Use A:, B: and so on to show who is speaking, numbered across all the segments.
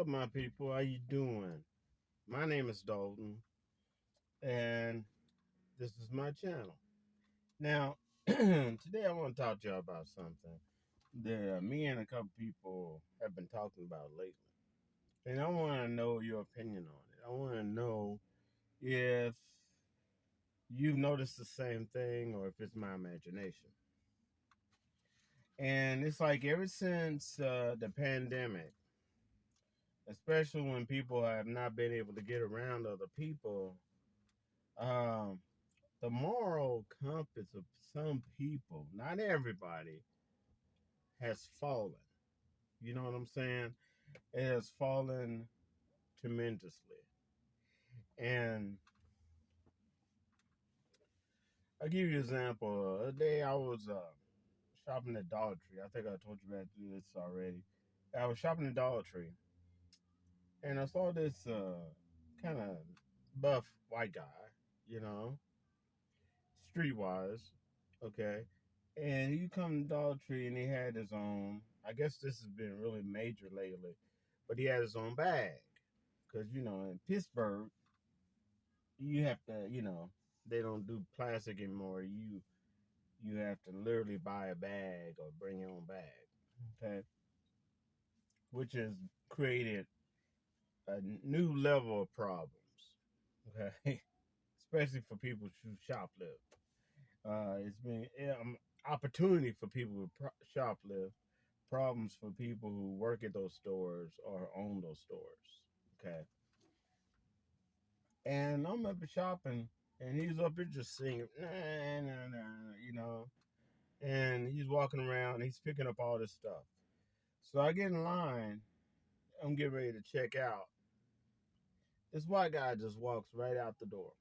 A: up, my people? How you doing? My name is Dalton, and this is my channel. Now, today I want to talk to y'all about something that me and a couple people have been talking about lately. And I want to know your opinion on it. I want to know if you've noticed the same thing or if it's my imagination. And it's like ever since the pandemic, especially when people have not been able to get around other people, um, the moral compass of some people, not everybody, has fallen. You know what I'm saying? It has fallen tremendously. And I'll give you an example. A day I was shopping at Dollar Tree. I think I told you about this already. I was shopping at Dollar Tree, and I saw this kind of buff white guy, you know, streetwise, okay. And he come to Dollar Tree and he had his own. I guess this has been really major lately, but he had his own bag because in Pittsburgh you have to, they don't do plastic anymore. You have to literally buy a bag or bring your own bag, okay, which has created a new level of problems, okay, especially for people who shoplift. It's been opportunity for people who shoplift, problems for people who work at those stores or own those stores. Okay, and I'm up shopping, and he's up here just singing, nah, nah, nah, and he's walking around, he's picking up all this stuff. So I get in line, I'm getting ready to check out. This white guy just walks right out the door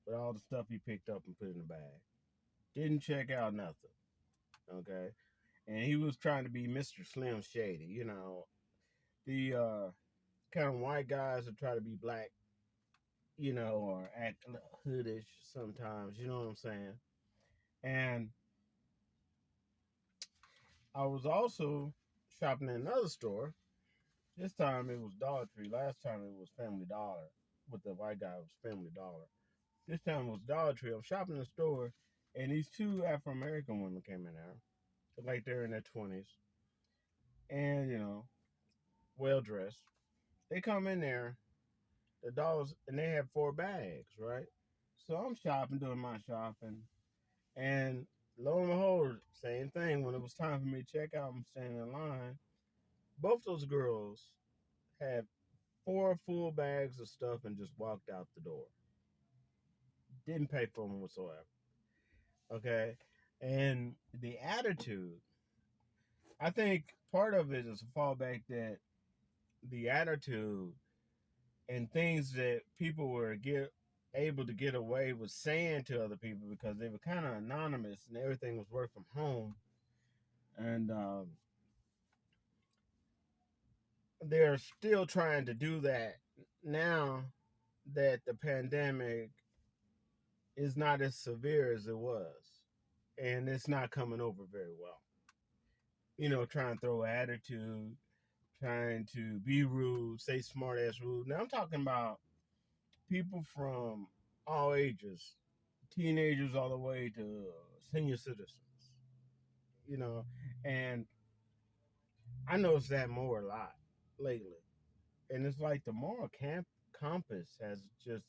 A: with all the stuff he picked up and put in the bag. Didn't check out nothing. Okay, and he was trying to be Mr. Slim Shady, the kind of white guys that try to be black, or act hoodish sometimes, you know what I'm saying? And I was also shopping in another store. This time it was Dollar Tree. Last time it was Family Dollar. With the white guy, it was Family Dollar. This time it was Dollar Tree. I was shopping in the store, and these two Afro American women came in there, like they're in their 20s, and well dressed. They come in there, the dollars, and they have four bags, right? So I'm shopping, doing my shopping, and lo and behold, same thing. When it was time for me to check out, I'm standing in line. Both those girls had four full bags of stuff and just walked out the door. Didn't pay for them whatsoever. Okay, and the attitude. I think part of it is a fallback that the attitude and things that people were able to get away with saying to other people because they were kind of anonymous and everything was work from home, and they're still trying to do that now that the pandemic is not as severe as it was, and it's not coming over very well. Trying to throw attitude, trying to be rude, say smart ass rude. Now I'm talking about people from all ages, teenagers all the way to senior citizens, you know, and I noticed that more a lot lately. And it's like the moral compass has just,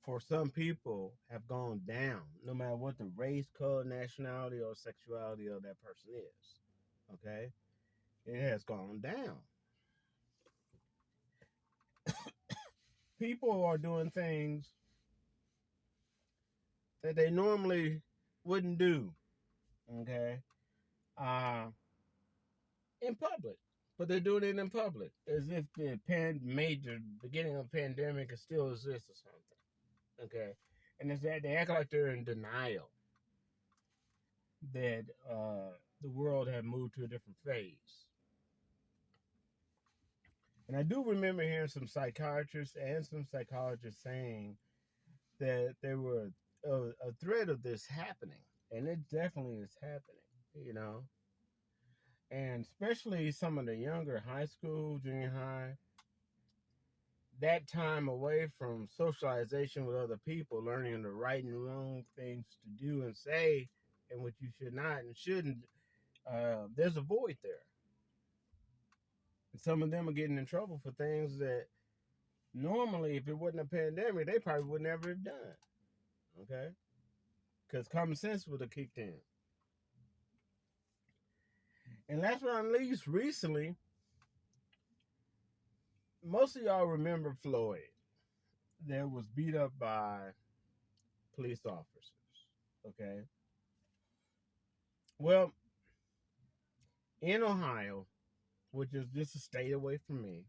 A: for some people, have gone down, no matter what the race, color, nationality, or sexuality of that person is. Okay? It has gone down. People are doing things that they normally wouldn't do. Okay? Uh, in public, but they're doing it in public as if the major beginning of pandemic still exists or something. Okay, and it's that they act like they're in denial that the world had moved to a different phase. And I do remember hearing some psychiatrists and some psychologists saying that there were a threat of this happening, and it definitely is happening. And especially some of the younger high school, junior high, that time away from socialization with other people, learning the right and wrong things to do and say, and what you should not and shouldn't, there's a void there. And some of them are getting in trouble for things that normally, if it wasn't a pandemic, they probably would never have done. Okay? Because common sense would have kicked in. And last but not least, recently, most of y'all remember Floyd that was beat up by police officers. Okay? Well, in Ohio, which is just a state away from me,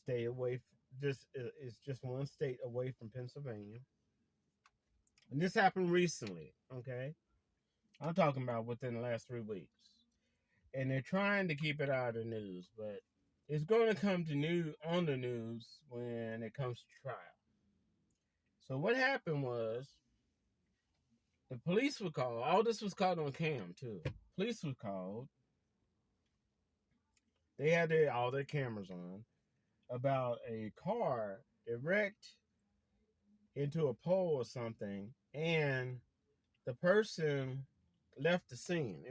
A: stay away, just it's just one state away from Pennsylvania. And this happened recently, okay? I'm talking about within the last 3 weeks. And they're trying to keep it out of the news, but it's going to come to news on the news when it comes to trial. So what happened was the police were called. All this was caught on cam too. Police were called. They had all their cameras on about a car that wrecked into a pole or something, and the person left the scene.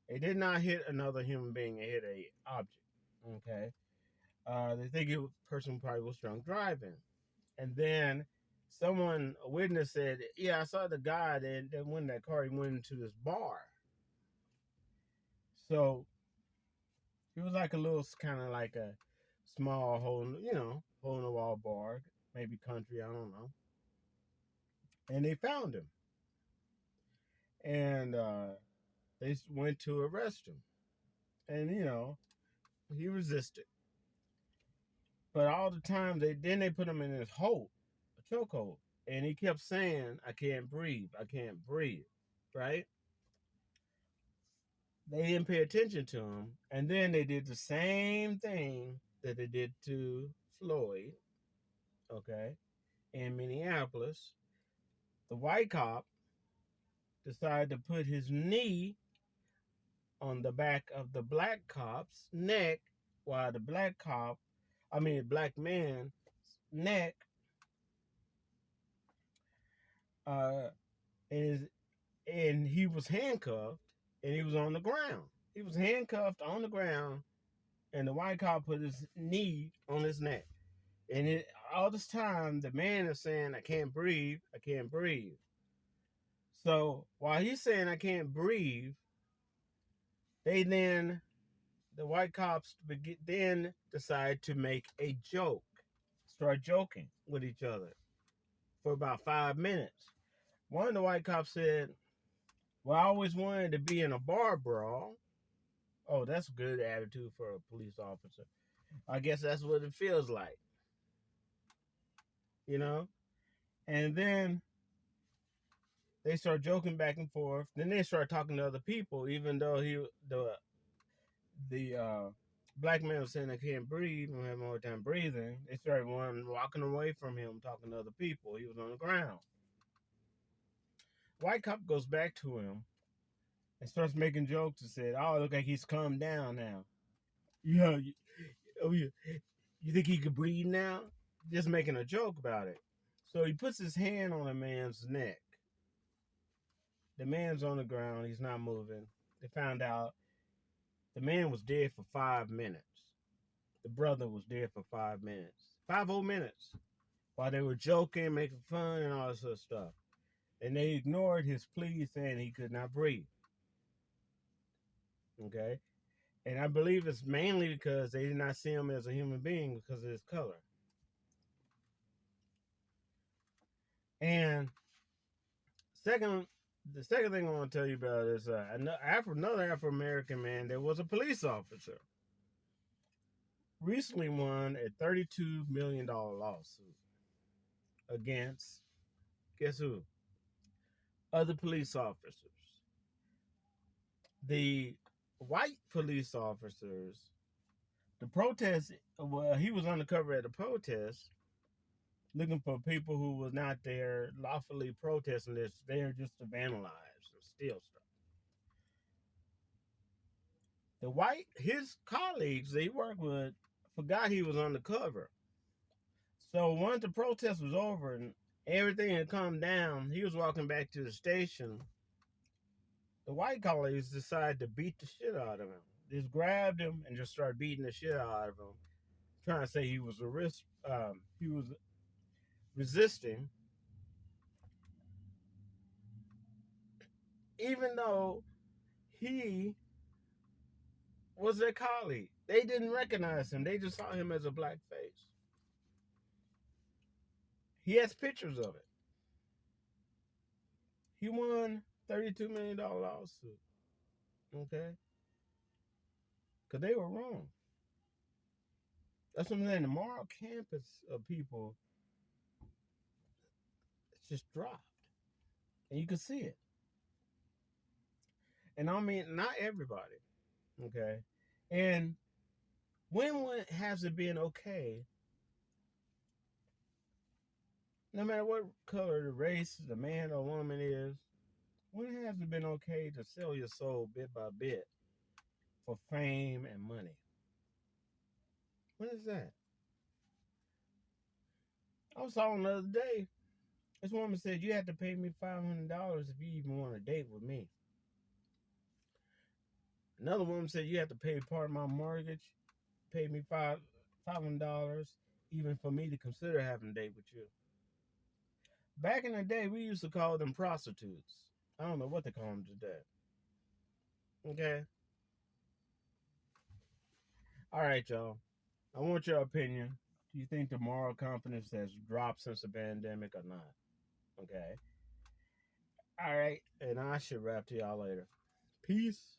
A: It did not hit another human being. It hit a object. Okay. They think the person probably was drunk driving. And then a witness said, yeah, I saw the guy that went in that car. He went into this bar. So it was like a little, kind of like a small hole in the wall bar, maybe country, I don't know. And they found him. And they went to arrest him. And, he resisted. But all the time, they put him in this a chokehold. And he kept saying, I can't breathe. I can't breathe. Right? They didn't pay attention to him. And then they did the same thing that they did to Floyd, okay, in Minneapolis. The white cop decided to put his knee on the back of the black cop's neck while the black man's neck is, and he was handcuffed and he was on the ground. He was handcuffed on the ground, and the white cop put his knee on his neck. And all this time, the man is saying, I can't breathe, I can't breathe. So while he's saying, I can't breathe, the white cops then decide to make a joke, start joking with each other for about 5 minutes. One of the white cops said, well, I always wanted to be in a bar brawl. Oh, that's a good attitude for a police officer. I guess that's what it feels like, And then they start joking back and forth. Then they start talking to other people, even though the black man was saying I can't breathe and having a hard time breathing. They started walking away from him, talking to other people. He was on the ground. White cop goes back to him and starts making jokes and said, "Oh, look like he's calmed down now. Yeah, you think he could breathe now?" Just making a joke about it. So he puts his hand on a man's neck. The man's on the ground. He's not moving. They found out the man was dead for 5 minutes. The brother was dead for 5 minutes. 5 whole minutes. While they were joking, making fun, and all this other stuff. And they ignored his plea saying he could not breathe. Okay? And I believe it's mainly because they did not see him as a human being because of his color. And the second thing I want to tell you about is another Afro-American man that was a police officer recently won a $32 million lawsuit against, guess who? Other police officers. The white police officers, the protest, well, he was undercover at a protest looking for people who was not there lawfully protesting this. They're just to vandalize and steal stuff. His colleagues that he worked with forgot he was undercover. So once the protest was over and everything had calmed down, he was walking back to the station. The white colleagues decided to beat the shit out of him. Just grabbed him and just started beating the shit out of him, trying to say he was resisting, even though he was their colleague. They didn't recognize him. They just saw him as a black face. He has pictures of it. He won $32 million lawsuit. Okay? Because they were wrong. That's what I'm saying. The moral campus of people, it's just dropped. And you can see it. And I mean, not everybody. Okay? And when has it been okay, no matter what color the race, the man or woman is, when has it been okay to sell your soul bit by bit for fame and money? When is that? I was talking the other day. This woman said you had to pay me $500 if you even want to date with me. Another woman said you have to pay part of my mortgage, pay me $500 even for me to consider having a date with you. Back in the day, we used to call them prostitutes. I don't know what they call them today. Okay? All right, y'all. I want your opinion. Do you think the moral confidence has dropped since the pandemic or not? Okay. All right. And I should wrap to y'all later. Peace.